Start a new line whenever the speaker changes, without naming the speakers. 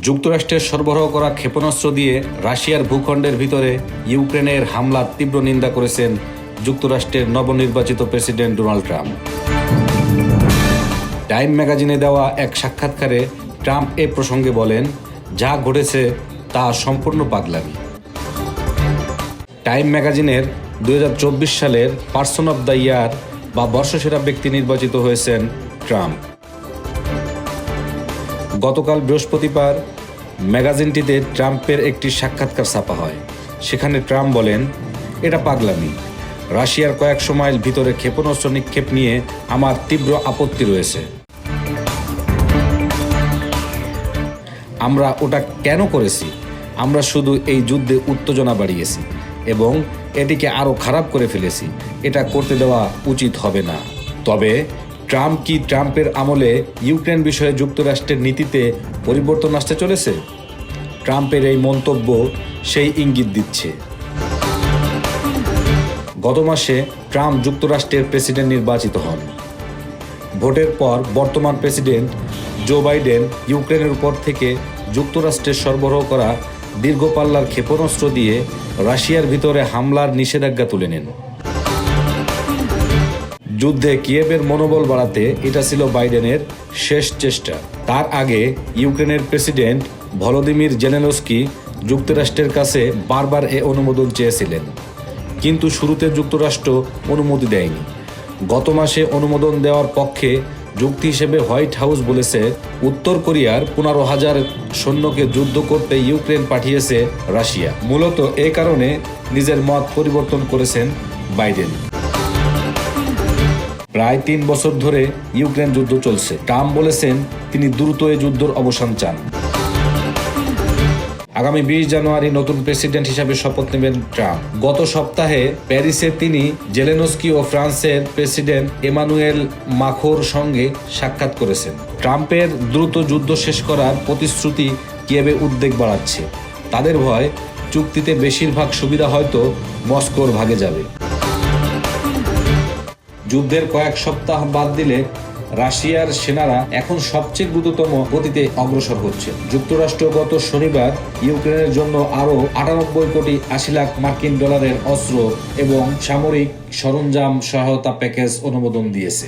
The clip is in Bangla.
যুক্তরাষ্ট্রের সরবরাহ করা ক্ষেপণাস্ত্র দিয়ে রাশিয়ার ভূখণ্ডের ভিতরে ইউক্রেনের হামলার তীব্র নিন্দা করেছেন যুক্তরাষ্ট্রের নবনির্বাচিত প্রেসিডেন্ট ডোনাল্ড ট্রাম্প। টাইম ম্যাগাজিনে দেওয়া এক সাক্ষাৎকারে ট্রাম্প এ প্রসঙ্গে বলেন, যা ঘটেছে তা সম্পূর্ণ পাগলামি। টাইম ম্যাগাজিনের 2024 সালের পার্সন অব দ্য ইয়ার বা বর্ষসেরা ব্যক্তি নির্বাচিত হয়েছেন ট্রাম্প। গতকাল বৃহস্পতিবার ম্যাগাজিনটিতে ট্রাম্পের একটি সাক্ষাৎকার ছাপা হয়। সেখানে ট্রাম্প বলেন, এটা পাগলামি। রাশিয়ার কয়েকশো মাইল ভিতরে ক্ষেপণাস্ত্র নিক্ষেপ নিয়ে আমার তীব্র আপত্তি রয়েছে। আমরা ওটা কেন করেছি? আমরা শুধু এই যুদ্ধে উত্তেজনা বাড়িয়েছি এবং এটিকে আরও খারাপ করে ফেলেছি। এটা করতে দেওয়া উচিত হবে না। তবে ট্রাম্প কি ট্রাম্পের আমলে ইউক্রেন বিষয়ে যুক্তরাষ্ট্রের নীতিতে পরিবর্তন আসতে চলেছে? ট্রাম্পের এই মন্তব্য সেই ইঙ্গিত দিচ্ছে। গত মাসে ট্রাম্প যুক্তরাষ্ট্রের প্রেসিডেন্ট নির্বাচিত হন। ভোটের পর বর্তমান প্রেসিডেন্ট জো বাইডেন ইউক্রেনের উপর থেকে যুক্তরাষ্ট্রের সরবরাহ করা দীর্ঘপাল্লার ক্ষেপণাস্ত্র দিয়ে রাশিয়ার ভিতরে হামলার নিষেধাজ্ঞা তুলে নেন। যুদ্ধে কিয়েভের মনোবল বাড়াতে এটা ছিল বাইডেনের শেষ চেষ্টা। তার আগে ইউক্রেনের প্রেসিডেন্ট ভলোদিমির জেলেনস্কি যুক্তরাষ্ট্রের কাছে বারবার এ অনুমোদন চেয়েছিলেন, কিন্তু শুরুতে যুক্তরাষ্ট্র অনুমতি দেয়নি। গত মাসে অনুমোদন দেওয়ার পক্ষে যুক্তি হিসেবে হোয়াইট হাউস বলেছে, উত্তর কোরিয়ার 15,000 সৈন্যকে যুদ্ধ করতে ইউক্রেন পাঠিয়েছে রাশিয়া। মূলত এ কারণে নিজের মত পরিবর্তন করেছেন বাইডেন। প্রায় 3 বছর ধরে ইউক্রেন যুদ্ধ চলছে। ট্রাম্প বলেছেন তিনি দ্রুত এই যুদ্ধের অবসান চান। আগামী 20 জানুয়ারি নতুন প্রেসিডেন্ট হিসাবে শপথ নেবেন ট্রাম্প। গত সপ্তাহে প্যারিসে তিনি জেলেনস্কি ও ফ্রান্সের প্রেসিডেন্ট এমানুয়েল মাখোঁর সঙ্গে সাক্ষাৎ করেছেন। ট্রাম্পের দ্রুত যুদ্ধ শেষ করার প্রতিশ্রুতি কিয়েভে উদ্বেগ বাড়াচ্ছে। তাদের ভয়, চুক্তিতে বেশিরভাগ সুবিধা হয়তো মস্কোর ভাগে যাবে। যুদ্ধের কয়েক সপ্তাহ বাদ দিলে রাশিয়ার সেনারা এখন সবচেয়ে দ্রুততম গতিতে অগ্রসর হচ্ছে। যুক্তরাষ্ট্র গত শনিবার ইউক্রেনের জন্য আরও 98 কোটি 80 লাখ মার্কিন ডলারের অস্ত্র এবং সামরিক সরঞ্জাম সহায়তা প্যাকেজ অনুমোদন দিয়েছে।